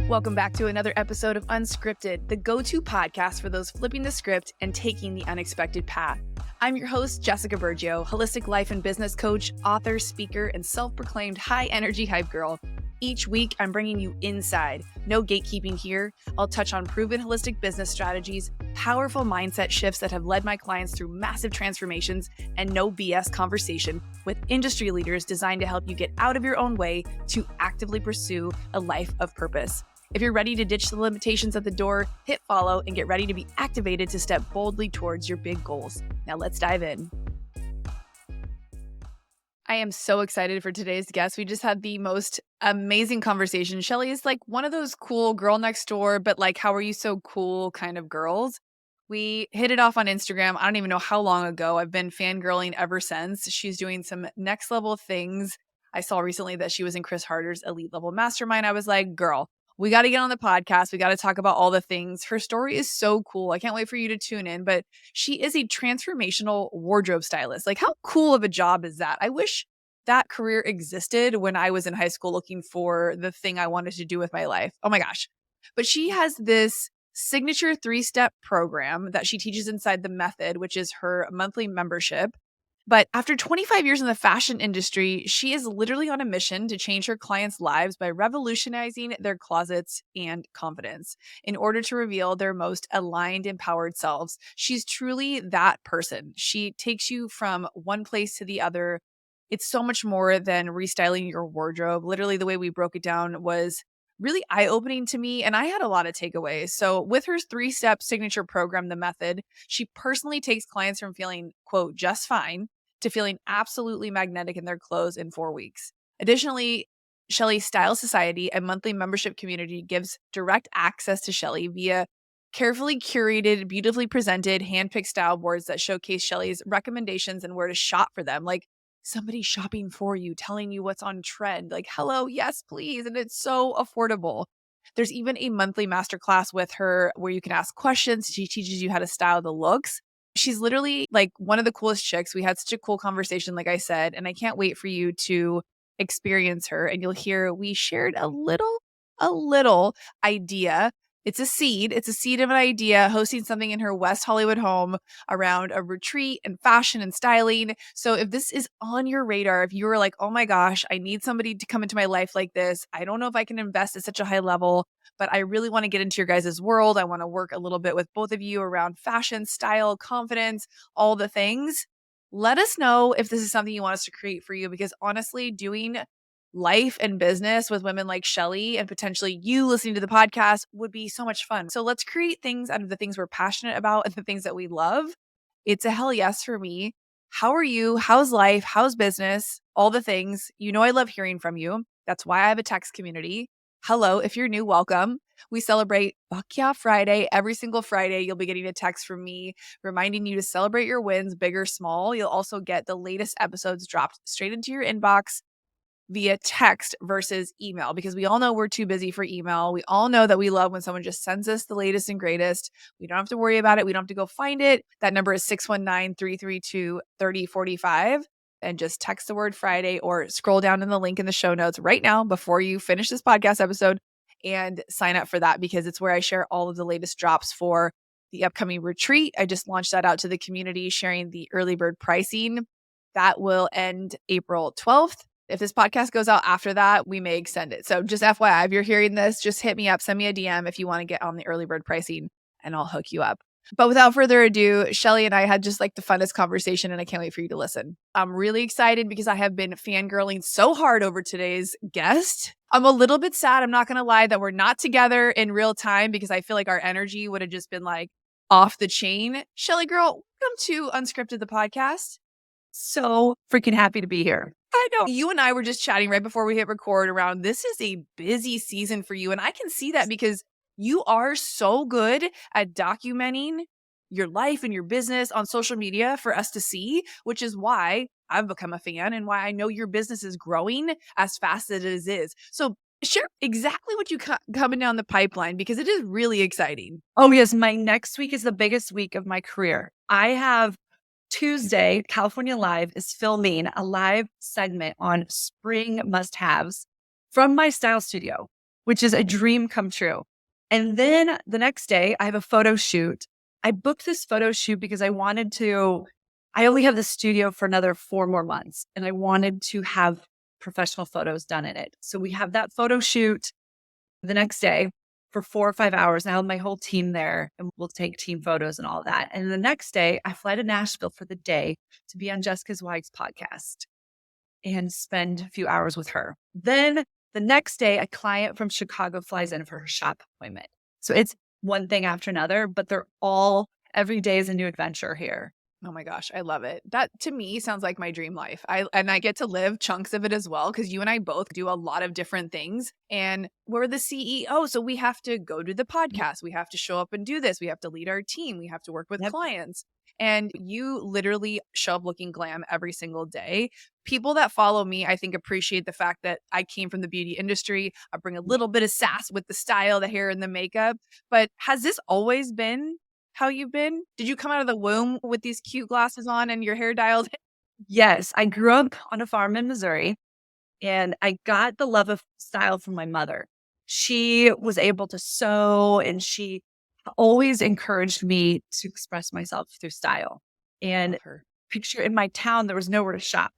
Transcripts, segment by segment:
Welcome back to another episode of Unscripted, the go-to podcast for those flipping the script and taking the unexpected path. I'm your host, Jessica Bergio, holistic life and business coach, author, speaker, and self-proclaimed high-energy hype girl. Each week, I'm bringing you inside. No gatekeeping here. I'll touch on proven holistic business strategies, powerful mindset shifts that have led my clients through massive transformations, and no BS conversation with industry leaders designed to help you get out of your own way to actively pursue a life of purpose. If you're ready to ditch the limitations at the door, hit follow and get ready to be activated to step boldly towards your big goals. Now let's dive in. I am so excited for today's guest. We just had the most amazing conversation. Chellie is like one of those cool girl next door, but like, how are you so cool kind of girls. We hit it off on Instagram. I don't even know how long ago. I've been fangirling ever since. She's doing some next level things. I saw recently that she was in Chris Harder's elite level mastermind. I was like, girl, we got to get on the podcast. We got to talk about all the things. Her story is so cool. I can't wait for you to tune in. But she is a transformational wardrobe stylist. Like, how cool of a job is that? I wish that career existed when I was in high school looking for the thing I wanted to do with my life. Oh my gosh. But she has this signature 3-step program that she teaches inside the Method, which is her monthly membership. But after 25 years in the fashion industry, she is literally on a mission to change her clients' lives by revolutionizing their closets and confidence in order to reveal their most aligned, empowered selves. She's truly that person. She takes you from one place to the other. It's so much more than restyling your wardrobe. Literally, the way we broke it down was really eye-opening to me, and I had a lot of takeaways. So with her 3-step signature program, The Method, she personally takes clients from feeling, quote, just fine to feeling absolutely magnetic in their clothes in 4 weeks. Additionally, Chellie Style Society, a monthly membership community, gives direct access to Chellie via carefully curated, beautifully presented, handpicked style boards that showcase Chellie's recommendations and where to shop for them. Like somebody shopping for you, telling you what's on trend. Like, hello, yes, please. And it's so affordable. There's even a monthly masterclass with her where you can ask questions. She teaches you how to style the looks. She's literally like one of the coolest chicks. We had such a cool conversation, like I said, and I can't wait for you to experience her. And you'll hear we shared a little idea. It's a seed of an idea, hosting something in her West Hollywood home around a retreat and fashion and styling. So if this is on your radar, if you're like, oh my gosh, I need somebody to come into my life like this. I don't know if I can invest at such a high level, but I really want to get into your guys' world. I want to work a little bit with both of you around fashion, style, confidence, all the things. Let us know if this is something you want us to create for you, because honestly, doing life and business with women like Chellie and potentially you listening to the podcast would be so much fun. So let's create things out of the things we're passionate about and the things that we love. It's a hell yes for me. How are you? How's life? How's business? All the things. You know I love hearing from you. That's why I have a text community. Hello, if you're new, welcome. We celebrate Fuck Yeah Friday. Every single Friday, you'll be getting a text from me reminding you to celebrate your wins, big or small. You'll also get the latest episodes dropped straight into your inbox via text versus email, because we all know we're too busy for email. We all know that we love when someone just sends us the latest and greatest. We don't have to worry about it. We don't have to go find it. That number is 619-332-3045. And just text the word Friday or scroll down in the link in the show notes right now before you finish this podcast episode and sign up for that, because it's where I share all of the latest drops for the upcoming retreat. I just launched that out to the community, sharing the early bird pricing. That will end April 12th. If this podcast goes out after that, we may extend it. So just FYI, if you're hearing this, just hit me up, send me a DM if you want to get on the early bird pricing, and I'll hook you up. But without further ado, Chellie and I had just like the funnest conversation, and I can't wait for you to listen. I'm really excited because I have been fangirling so hard over today's guest. I'm a little bit sad, I'm not going to lie, that we're not together in real time, because I feel like our energy would have just been like off the chain. Chellie girl, welcome to Unscripted, the podcast. So freaking happy to be here. I know. You and I were just chatting right before we hit record around this is a busy season for you. And I can see that because you are so good at documenting your life and your business on social media for us to see, which is why I've become a fan and why I know your business is growing as fast as it is. So share exactly what you coming down the pipeline, because it is really exciting. Oh yes, my next week is the biggest week of my career. I have Tuesday, California Live is filming a live segment on spring must-haves from my style studio. which is a dream come true. And then the next day, I have a photo shoot. I booked this photo shoot because I only have the studio for another 4 more months, and I wanted to have professional photos done in it. So we have that photo shoot the next day for 4 or 5 hours. I have my whole team there and we'll take team photos and all that. And the next day, I fly to Nashville for the day to be on Jessica Zweig's podcast and spend a few hours with her. Then the next day, a client from Chicago flies in for her shop appointment. So it's one thing after another, but every day is a new adventure here. Oh my gosh, I love it. That to me sounds like my dream life. I get to live chunks of it as well because you and I both do a lot of different things and we're the CEO, so we have to go do the podcast. We have to show up and do this. We have to lead our team. We have to work with Yep. clients. And you literally show up looking glam every single day. People that follow me, I think, appreciate the fact that I came from the beauty industry. I bring a little bit of sass with the style, the hair, and the makeup. But has this always been how you've been? Did you come out of the womb with these cute glasses on and your hair dialed? Yes, I grew up on a farm in Missouri and I got the love of style from my mother. She was able to sew and she always encouraged me to express myself through style. And Love her. picture in my town, there was nowhere to shop.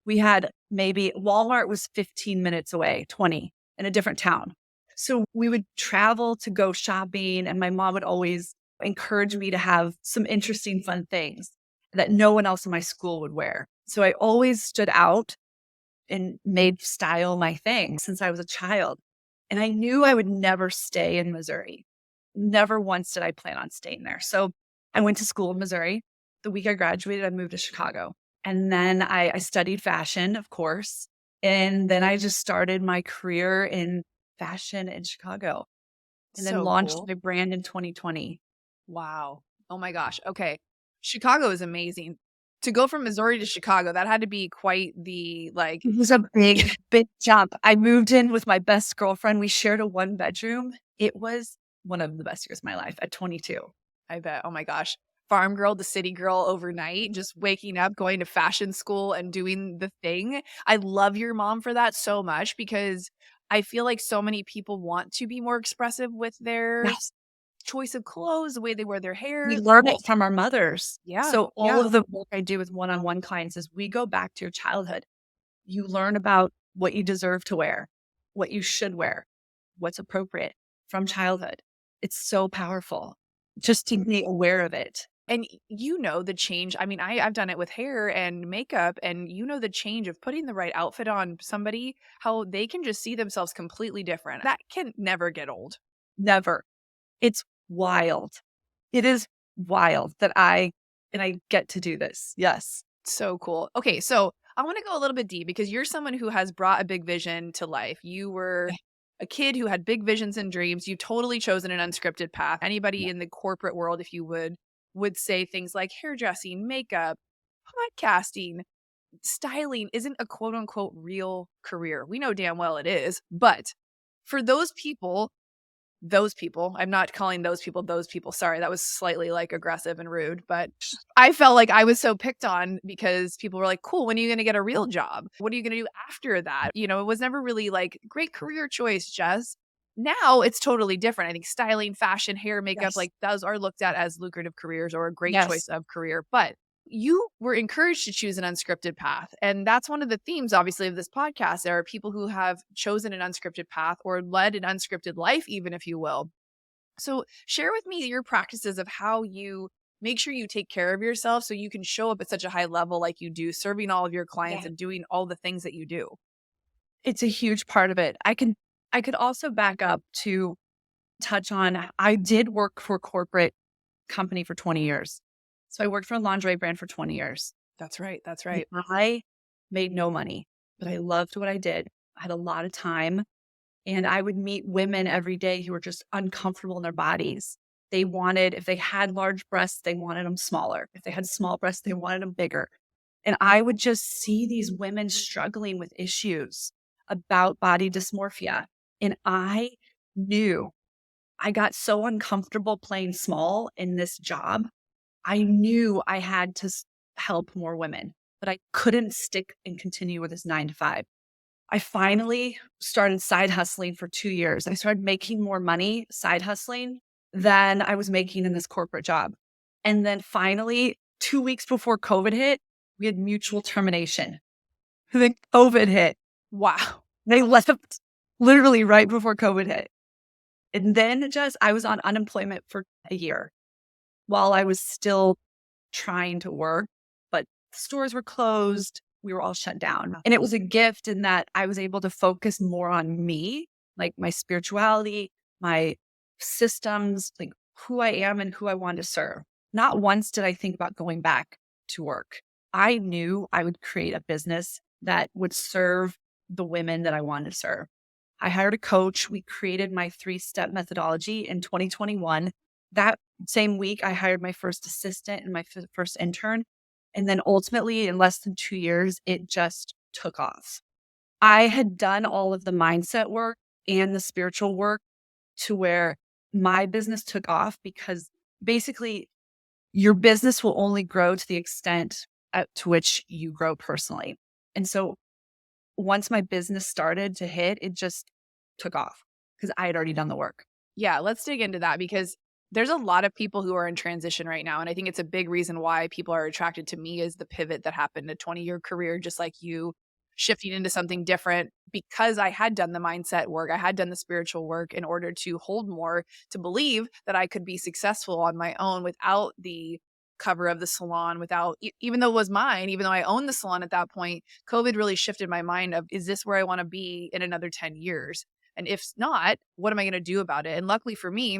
We had maybe Walmart was 15 minutes away, 20 in a different town. So we would travel to go shopping, and my mom would always encourage me to have some interesting, fun things that no one else in my school would wear. So I always stood out and made style my thing since I was a child. And I knew I would never stay in Missouri. Never once did I plan on staying there. So I went to school in Missouri. The week I graduated, I moved to Chicago. And then I studied fashion, of course. And then I just started my career in fashion in Chicago and then So launched cool. my brand in 2020. Wow. Oh my gosh. Okay. Chicago is amazing. To go from Missouri to Chicago, that had to be quite the like It was a big, big jump. I moved in with my best girlfriend. We shared a 1 bedroom. It was one of the best years of my life at 22. I bet. Oh my gosh. Farm girl to city girl overnight, just waking up, going to fashion school and doing the thing. I love your mom for that so much because I feel like so many people want to be more expressive with their Yes. choice of clothes, the way they wear their We hair. learn it from our mothers. Yeah. So all Yeah. of the work I do with one-on-one clients is we go back to your childhood. You learn about what you deserve to wear, what you should wear, what's appropriate from childhood. It's so powerful just to be aware of it. And you know the change. I mean, I've done it with hair and makeup, and you know the change of putting the right outfit on somebody, how they can just see themselves completely different. That can never get old. Never. It's wild. It is wild that I get to do this. Yes. So cool. Okay, so I want to go a little bit deep because you're someone who has brought a big vision to life. You were a kid who had big visions and dreams. You totally chosen an unscripted path. Anybody Yeah. in the corporate world, if you would say things like hairdressing, makeup, podcasting, styling isn't a quote unquote real career. We know damn well it is. But for those people, I'm not calling those people. Sorry, that was slightly like aggressive and rude, but I felt like I was so picked on because people were like, cool, when are you going to get a real job? What are you going to do after that? You know, it was never really like great career choice, Jess. Now it's totally different. I think styling, fashion, hair, makeup, Yes. like those are looked at as lucrative careers or a great choice Yes. of career. But you were encouraged to choose an unscripted path. And that's one of the themes, obviously, of this podcast. There are people who have chosen an unscripted path or led an unscripted life, even if you will. So share with me your practices of how you make sure you take care of yourself so you can show up at such a high level like you do, serving all of your clients Yeah. and doing all the things that you do. It's a huge part of it. I could also back up to touch on I did work for a corporate company for 20 years. So I worked for a lingerie brand for 20 years. That's right. That's And right. I made no money, but I loved what I did. I had a lot of time and I would meet women every day who were just uncomfortable in their bodies. They wanted, if they had large breasts, they wanted them smaller. If they had small breasts, they wanted them bigger. And I would just see these women struggling with issues about body dysmorphia. And I knew I got so uncomfortable playing small in this job. I knew I had to help more women, but I couldn't stick and continue with this 9 to 5. I finally started side hustling for 2 years. I started making more money side hustling than I was making in this corporate job. And then finally, 2 weeks before COVID hit, we had mutual termination. Then COVID hit. Wow. They left literally right before COVID hit. And then just, I was on unemployment for a year while I was still trying to work, but stores were closed. We were all shut down. And it was a gift in that I was able to focus more on me, like my spirituality, my systems, like who I am and who I want to serve. Not once did I think about going back to work. I knew I would create a business that would serve the women that I wanted to serve. I hired a coach. We created my 3-step methodology in 2021. That same week, I hired my first assistant and my first intern. And then ultimately, in less than 2 years, it just took off. I had done all of the mindset work and the spiritual work to where my business took off, because basically your business will only grow to the extent to which you grow personally. And so once my business started to hit, it just took off because I had already done the work. Yeah, let's dig into that because there's a lot of people who are in transition right now. And I think it's a big reason why people are attracted to me is the pivot that happened, a 20-year career, just like you, shifting into something different because I had done the mindset work. I had done the spiritual work in order to hold more, to believe that I could be successful on my own without the cover of the salon, without, even though it was mine, even though I owned the salon at that point, COVID really shifted my mind of, is this where I want to be in another 10 years? And if not, what am I going to do about it? And luckily for me,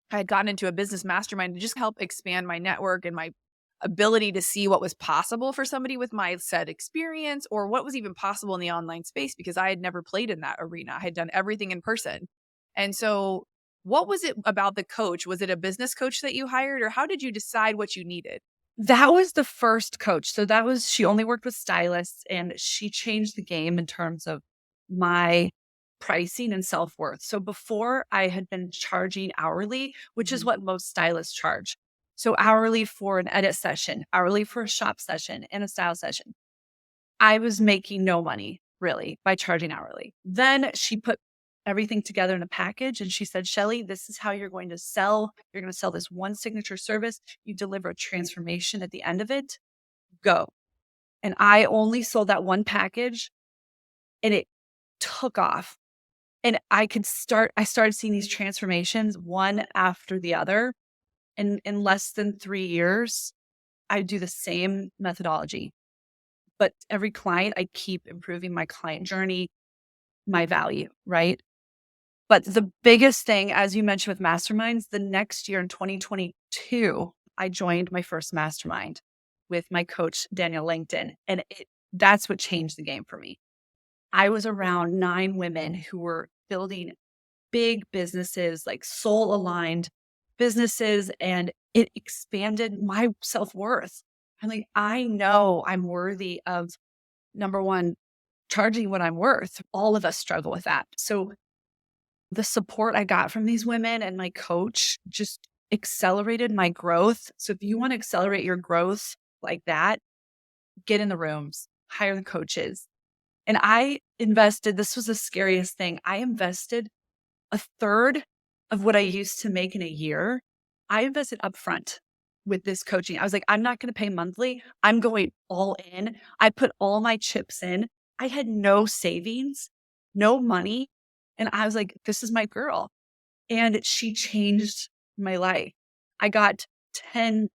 I had gotten into a business mastermind to just help expand my network and my ability to see what was possible for somebody with my said experience or what was even possible in the online space because I had never played in that arena. I had done everything in person. And so, what was it about the coach? Was it a business coach that you hired, or how did you decide what you needed? That was the first coach. So she only worked with stylists, and she changed the game in terms of my pricing and self-worth. So before I had been charging hourly, which is what most stylists charge. So hourly for an edit session, hourly for a shop session and a style session. I was making no money really by charging hourly. Then she put everything together in a package and she said, Chellie, this is how you're going to sell. You're going to sell this one signature service. You deliver a transformation at the end of it. Go. And I only sold that one package and it took off. And I started seeing these transformations one after the other. And in less than 3 years, I do the same methodology. But every client, I keep improving my client journey, my value, right? But the biggest thing, as you mentioned with masterminds, the next year in 2022, I joined my first mastermind with my coach, Daniel Langton. And that's what changed the game for me. I was around 9 women who were building big businesses, like soul aligned businesses, and it expanded my self worth. I'm like, I know I'm worthy of, number one, charging what I'm worth. All of us struggle with that. So the support I got from these women and my coach just accelerated my growth. So if you want to accelerate your growth like that, get in the rooms, hire the coaches. And I invested, this was the scariest thing. I invested a third of what I used to make in a year. I invested upfront with this coaching. I was like, I'm not going to pay monthly. I'm going all in. I put all my chips in. I had no savings, no money. And I was like, this is my girl. And she changed my life. I got 10,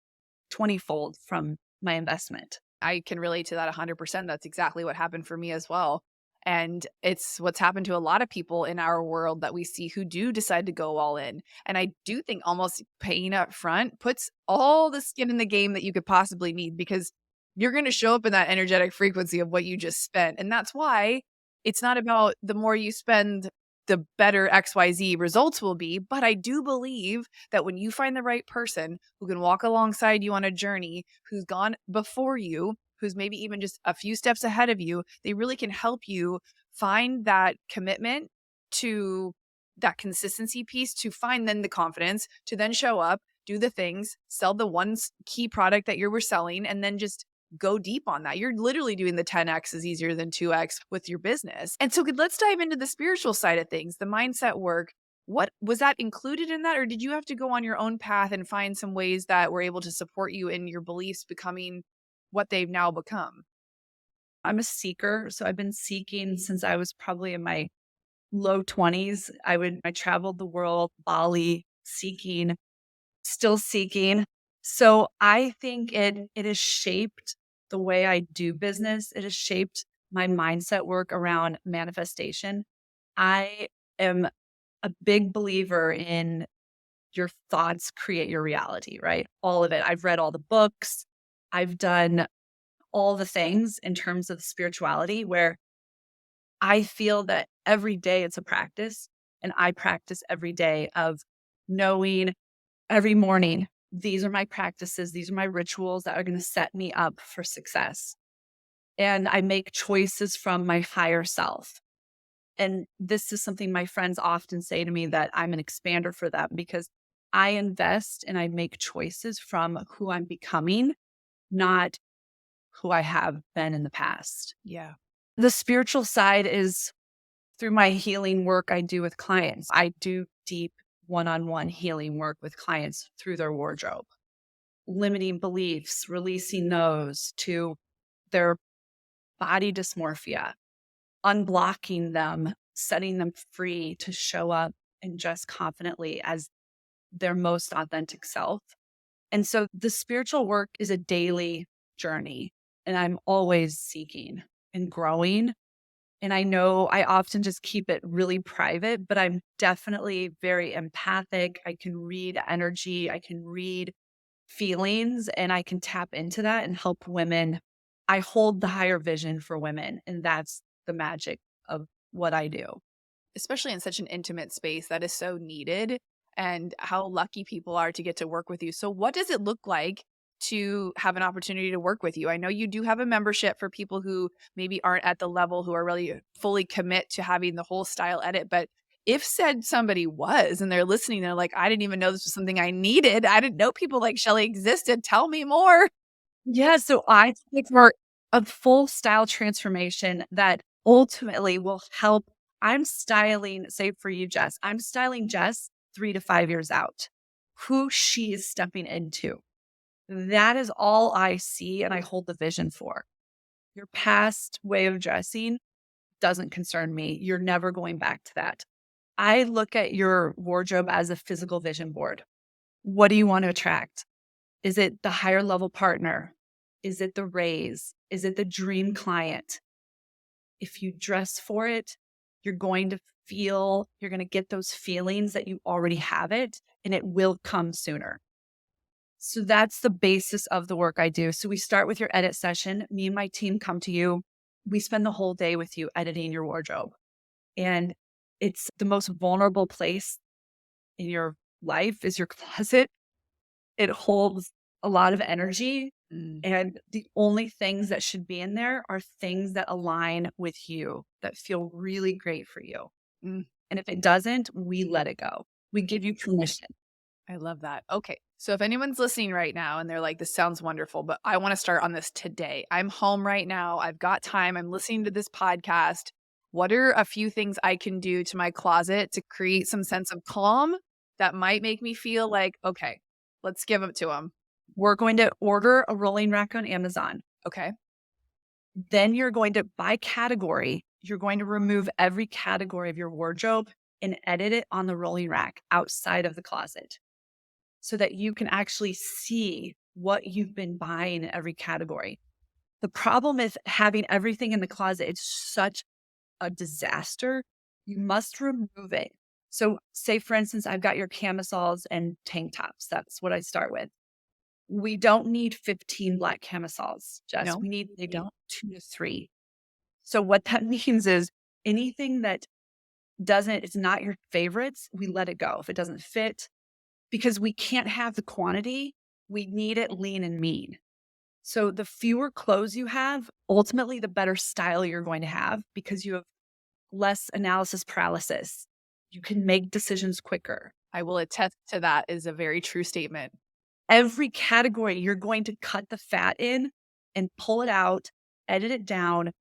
20 fold from my investment. I can relate to that 100%. That's exactly what happened for me as well. And it's what's happened to a lot of people in our world that we see who do decide to go all in. And I do think almost paying up front puts all the skin in the game that you could possibly need because you're going to show up in that energetic frequency of what you just spent. And that's why it's not about the more you spend, the better XYZ results will be. But I do believe that when you find the right person who can walk alongside you on a journey, who's gone before you, who's maybe even just a few steps ahead of you, they really can help you find that commitment to that consistency piece, to find then the confidence to then show up, do the things, sell the one key product that you were selling, and then just go deep on that. You're literally doing the 10x is easier than 2x with your business. And so let's dive into the spiritual side of things, the mindset work. What was that included in that? Or did you have to go on your own path and find some ways that were able to support you in your beliefs becoming what they've now become? I'm a seeker. So I've been seeking since I was probably in my low 20s. I traveled the world, Bali, seeking, still seeking. So I think it has shaped the way I do business. It has shaped my mindset work around manifestation. I am a big believer in your thoughts create your reality, right? All of it. I've read all the books. I've done all the things in terms of spirituality where I feel that every day it's a practice, and I practice every day of knowing every morning, these are my practices, these are my rituals that are going to set me up for success. And I make choices from my higher self. And this is something my friends often say to me that I'm an expander for them because I invest and I make choices from who I'm becoming, not who I have been in the past. Yeah. The spiritual side is through my healing work I do with clients. I do deep one-on-one healing work with clients through their wardrobe, limiting beliefs, releasing those to their body dysmorphia, unblocking them, setting them free to show up and dress confidently as their most authentic self. And so the spiritual work is a daily journey, and I'm always seeking and growing. And I know I often just keep it really private, but I'm definitely very empathic. I can read energy, I can read feelings, and I can tap into that and help women. I hold the higher vision for women, and that's the magic of what I do. Especially in such an intimate space that is so needed, and how lucky people are to get to work with you. So what does it look like to have an opportunity to work with you? I know you do have a membership for people who maybe aren't at the level who are really fully commit to having the whole style edit, but if said somebody was and they're listening, they're like, I didn't even know this was something I needed. I didn't know people like Chellie existed. Tell me more. Yeah, so I think for a full style transformation that ultimately will help. I'm styling, say for you, Jess, I'm styling Jess 3 to 5 years out, who she is stepping into. That is all I see and I hold the vision for. Your past way of dressing doesn't concern me. You're never going back to that. I look at your wardrobe as a physical vision board. What do you want to attract? Is it the higher level partner? Is it the raise? Is it the dream client? If you dress for it, you're going to you're going to get those feelings that you already have it, and it will come sooner. So that's the basis of the work I do. So we start with your edit session. Me and my team come to you. We spend the whole day with you editing your wardrobe. And it's the most vulnerable place in your life is your closet. It holds a lot of energy. Mm, And the only things that should be in there are things that align with you, that feel really great for you. mm. And if it doesn't, we let it go. We give you permission. I love that. Okay. So if anyone's listening right now and they're like, this sounds wonderful, but I want to start on this today. I'm home right now. I've got time. I'm listening to this podcast. What are a few things I can do to my closet to create some sense of calm that might make me feel like, okay, let's give it to them. We're going to order a rolling rack on Amazon. Okay. Then you're going to, by category, you're going to remove every category of your wardrobe and edit it on the rolling rack outside of the closet so that you can actually see what you've been buying in every category. The problem is having everything in the closet. It's such a disaster. You must remove it. So say, for instance, I've got your camisoles and tank tops. That's what I start with. We don't need 15 black camisoles, Jess. No, We need they maybe don't. 2 to 3. So what that means is anything that it's not your favorites, we let it go. If it doesn't fit, because we can't have the quantity, we need it lean and mean. So the fewer clothes you have, ultimately the better style you're going to have because you have less analysis paralysis. You can make decisions quicker. I will attest to that is a very true statement. Every category, you're going to cut the fat in and pull it out, edit it down.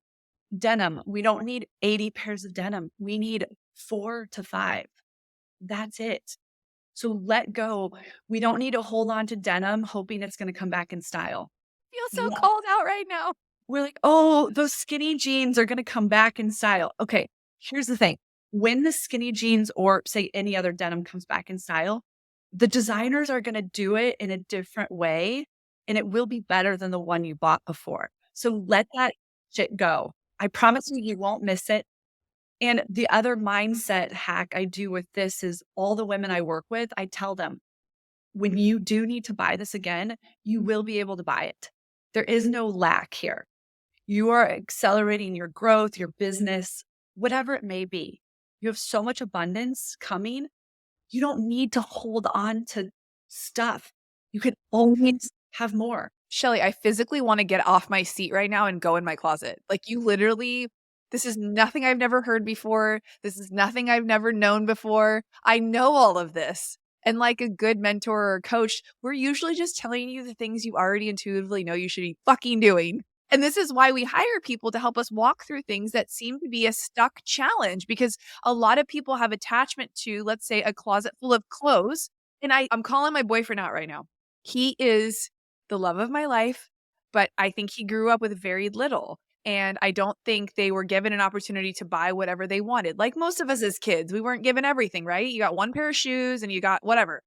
Denim, we don't need 80 pairs of denim. We need 4 to 5. That's it. So let go. We don't need to hold on to denim hoping it's going to come back in style. Feel so Yeah. called out right now. We're like, oh, those skinny jeans are going to come back in style. Okay, here's the thing. When the skinny jeans or say any other denim comes back in style, the designers are going to do it in a different way and it will be better than the one you bought before. So let that shit go. I promise you, you won't miss it. And the other mindset hack I do with this is all the women I work with, I tell them, when you do need to buy this again, you will be able to buy it. There is no lack here. You are accelerating your growth, your business, whatever it may be. You have so much abundance coming. You don't need to hold on to stuff. You can always have more. Chellie, I physically want to get off my seat right now and go in my closet. Like you literally, this is nothing I've never heard before. This is nothing I've never known before. I know all of this. And like a good mentor or coach, we're usually just telling you the things you already intuitively know you should be fucking doing. And this is why we hire people to help us walk through things that seem to be a stuck challenge because a lot of people have attachment to, let's say, a closet full of clothes. And I'm calling my boyfriend out right now. He is the love of my life, but I think he grew up with very little. And I don't think they were given an opportunity to buy whatever they wanted. Like most of us as kids, we weren't given everything, right? You got one pair of shoes and you got whatever.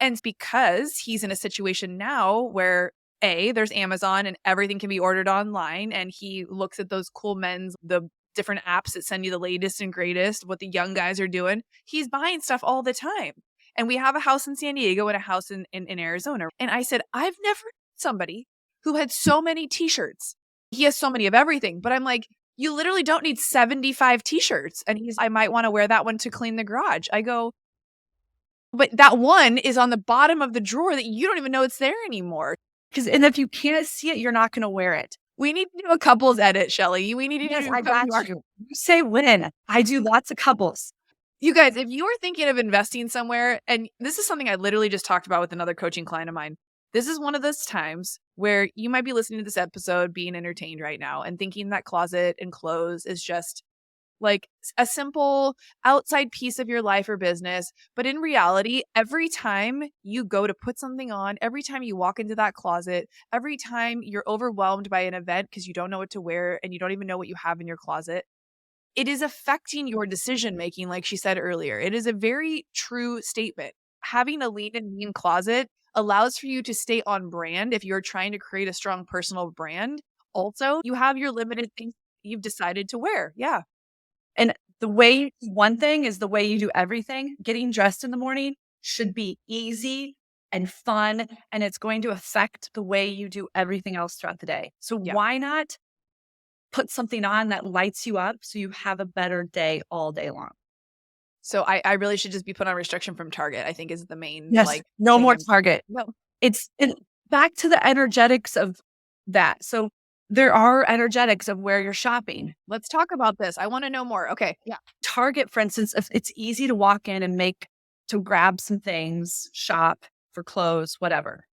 And it's because he's in a situation now where there's Amazon and everything can be ordered online. And he looks at those cool the different apps that send you the latest and greatest, what the young guys are doing. He's buying stuff all the time. And we have a house in San Diego and a house in Arizona. And I said, I've never met somebody who had so many t-shirts. He has so many of everything. But I'm like, you literally don't need 75 t-shirts. And I might want to wear that one to clean the garage. I go, but that one is on the bottom of the drawer that you don't even know it's there anymore. And if you can't see it, you're not going to wear it. We need to do a couples edit, Chellie. We need to Yes, do I got you. You say when. I do lots of couples. You guys, if you are thinking of investing somewhere, and this is something I literally just talked about with another coaching client of mine, this is one of those times where you might be listening to this episode being entertained right now and thinking that closet and clothes is just like a simple outside piece of your life or business. But in reality, every time you go to put something on, every time you walk into that closet, every time you're overwhelmed by an event because you don't know what to wear and you don't even know what you have in your closet, it is affecting your decision making, like she said earlier. It is a very true statement. Having a lean and mean closet allows for you to stay on brand if you're trying to create a strong personal brand. Also, you have your limited things you've decided to wear. Yeah. And one thing is the way you do everything. Getting dressed in the morning should be easy and fun, and it's going to affect the way you do everything else throughout the day. So why not put something on that lights you up so you have a better day all day long? So I really should just be put on restriction from Target, I think is the main. Yes, no more Target. No. It's back to the energetics of that. So there are energetics of where you're shopping. Let's talk about this. I want to know more. Okay. Yeah. Target, for instance, if it's easy to walk in and to grab some things, shop for clothes, whatever.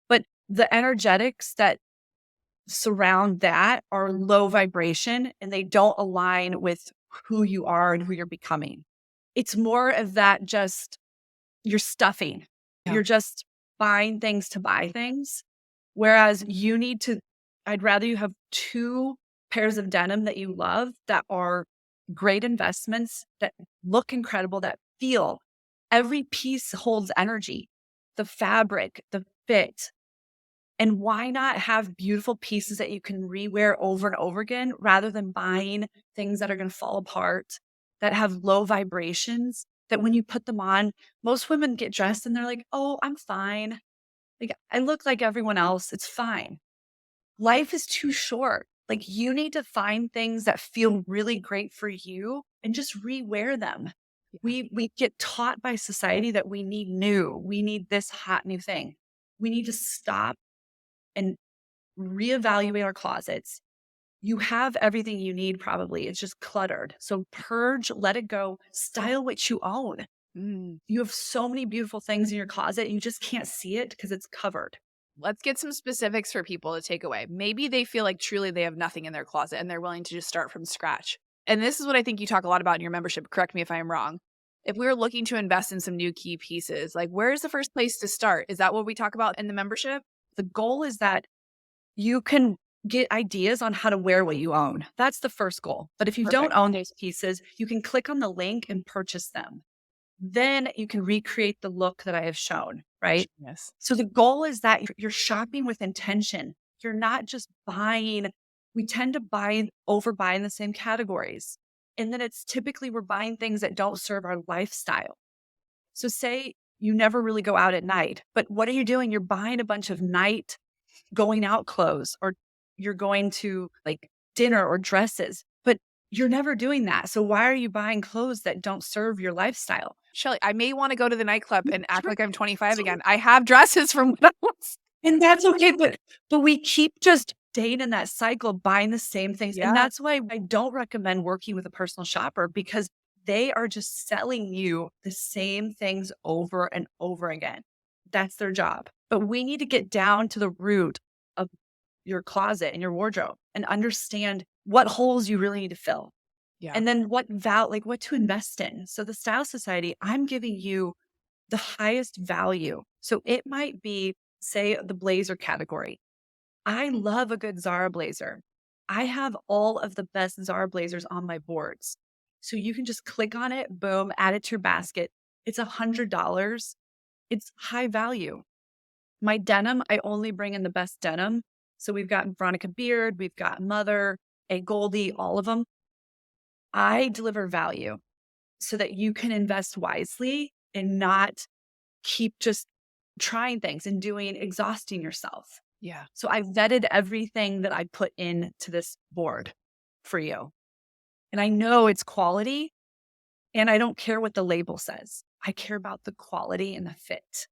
But the energetics that surround that are low vibration and they don't align with who you are and who you're becoming. It's more of that just you're stuffing. Yeah. You're just buying things to buy things. Whereas I'd rather you have 2 pairs of denim that you love that are great investments, that look incredible, that feel. Every piece holds energy, the fabric, the fit. And why not have beautiful pieces that you can rewear over and over again rather than buying things that are going to fall apart, that have low vibrations, that when you put them on, most women get dressed and they're like, oh, I'm fine. Like, I look like everyone else. It's fine. Life is too short. Like, you need to find things that feel really great for you and just rewear them. Yeah. We get taught by society that we need new. We need this hot new thing. We need to stop and reevaluate our closets. You have everything you need probably. It's just cluttered. So purge, let it go, style what you own. You have so many beautiful things in your closet. You just can't see it because it's covered. Let's get some specifics for people to take away. Maybe they feel like truly they have nothing in their closet and they're willing to just start from scratch. And this is what I think you talk a lot about in your membership. Correct me if I'm wrong. If we were looking to invest in some new key pieces, like where's the first place to start? Is that what we talk about in the membership? The goal is that you can get ideas on how to wear what you own. That's the first goal. But if you don't Perfect. own those pieces, you can click on the link and purchase them. Then you can recreate the look that I have shown, right? Yes. So the goal is that you're shopping with intention. You're not just buying. We tend to overbuy in the same categories. And then it's typically we're buying things that don't serve our lifestyle. So say you never really go out at night, but what are you doing? You're buying a bunch of night going out clothes, or you're going to like dinner or dresses, but you're never doing that. So why are you buying clothes that don't serve your lifestyle? Chellie, I may want to go to the nightclub and act Sure. like I'm 25 So- again. I have dresses from when I was. And that's okay. But we keep just staying in that cycle of buying the same things. Yeah. And that's why I don't recommend working with a personal shopper, because they are just selling you the same things over and over again. That's their job. But we need to get down to the root of your closet and your wardrobe and understand what holes you really need to fill. Yeah. And then what to invest in. So the Style Society, I'm giving you the highest value. So it might be, say, the blazer category. I love a good Zara blazer. I have all of the best Zara blazers on my boards. So you can just click on it, boom, add it to your basket. It's $100. It's high value. My denim, I only bring in the best denim. So we've got Veronica Beard, we've got Mother, A Goldie, all of them. I deliver value so that you can invest wisely and not keep just trying things and exhausting yourself. Yeah. So I vetted everything that I put into this board for you. And I know it's quality, and I don't care what the label says. I care about the quality and the fit.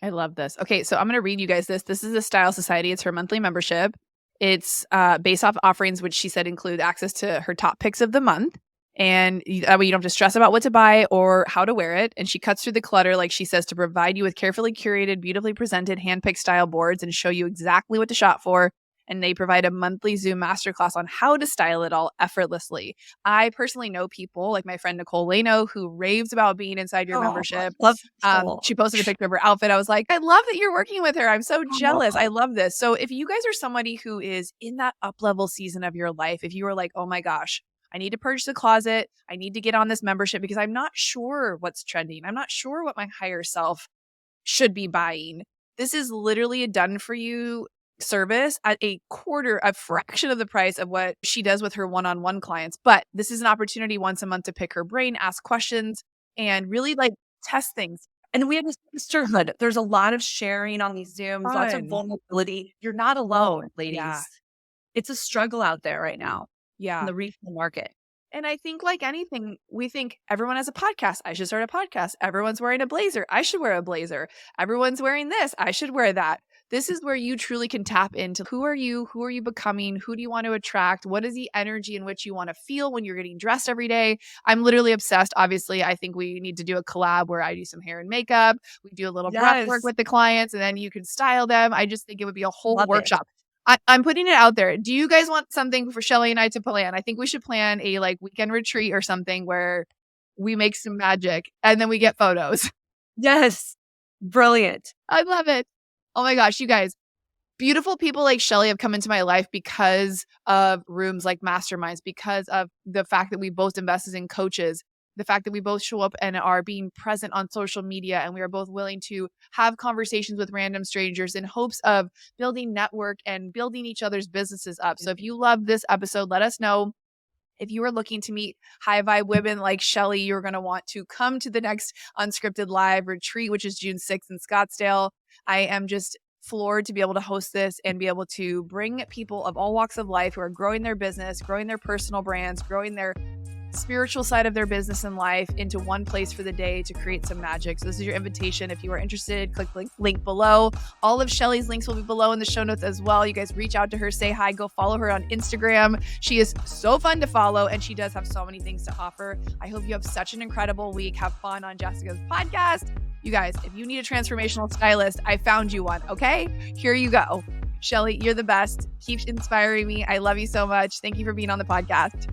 I love this. Okay, so I'm going to read you guys this. This is the Style Society. It's her monthly membership. It's based off offerings, which she said include access to her top picks of the month. And that way you don't have to stress about what to buy or how to wear it. And she cuts through the clutter, like she says, to provide you with carefully curated, beautifully presented, handpicked style boards and show you exactly what to shop for. And they provide a monthly Zoom masterclass on how to style it all effortlessly. I personally know people like my friend Nicole Lano who raves about being inside your membership. Love She posted a picture of her outfit. I was like, I love that you're working with her. I'm so jealous. I love this. So if you guys are somebody who is in that up-level season of your life, if you are like, oh my gosh, I need to purchase a closet, I need to get on this membership because I'm not sure what's trending. I'm not sure what my higher self should be buying. This is literally a done for you service at a fraction of the price of what she does with her one-on-one clients. But this is an opportunity once a month to pick her brain, ask questions, and really like test things. And we have this sisterhood. There's a lot of sharing on these Zooms, lots of Fun. vulnerability. You're not alone, ladies. Yeah. It's a struggle out there right now in Yeah. the retail market. And I think like anything, we think everyone has a podcast. I should start a podcast. Everyone's wearing a blazer. I should wear a blazer. Everyone's wearing this. I should wear that. This is where you truly can tap into who are you? Who are you becoming? Who do you want to attract? What is the energy in which you want to feel when you're getting dressed every day? I'm literally obsessed. Obviously, I think we need to do a collab where I do some hair and makeup. We do a little breath work with the clients and then you can style them. I just think it would be a whole workshop. I'm putting it out there. Do you guys want something for Chellie and I to plan? I think we should plan a like weekend retreat or something where we make some magic and then we get photos. Yes. Brilliant. I love it. Oh my gosh, you guys. Beautiful people like Chellie have come into my life because of rooms like masterminds, because of the fact that we both invested in coaches, the fact that we both show up and are being present on social media, and we are both willing to have conversations with random strangers in hopes of building network and building each other's businesses up. So if you love this episode, let us know. If you are looking to meet high vibe women like Chellie, you're going to want to come to the next Unscripted Live retreat, which is June 6th in Scottsdale. I am just floored to be able to host this and be able to bring people of all walks of life who are growing their business, growing their personal brands, growing their spiritual side of their business and life into one place for the day to create some magic. So this is your invitation. If you are interested, click the link below. All of Chellie's links will be below in the show notes as well. You guys reach out to her, say hi, go follow her on Instagram. She is so fun to follow and she does have so many things to offer. I hope you have such an incredible week. Have fun on Jessica's podcast. You guys, if you need a transformational stylist, I found you one. Okay, here you go. Chellie, you're the best. Keep inspiring me. I love you so much. Thank you for being on the podcast.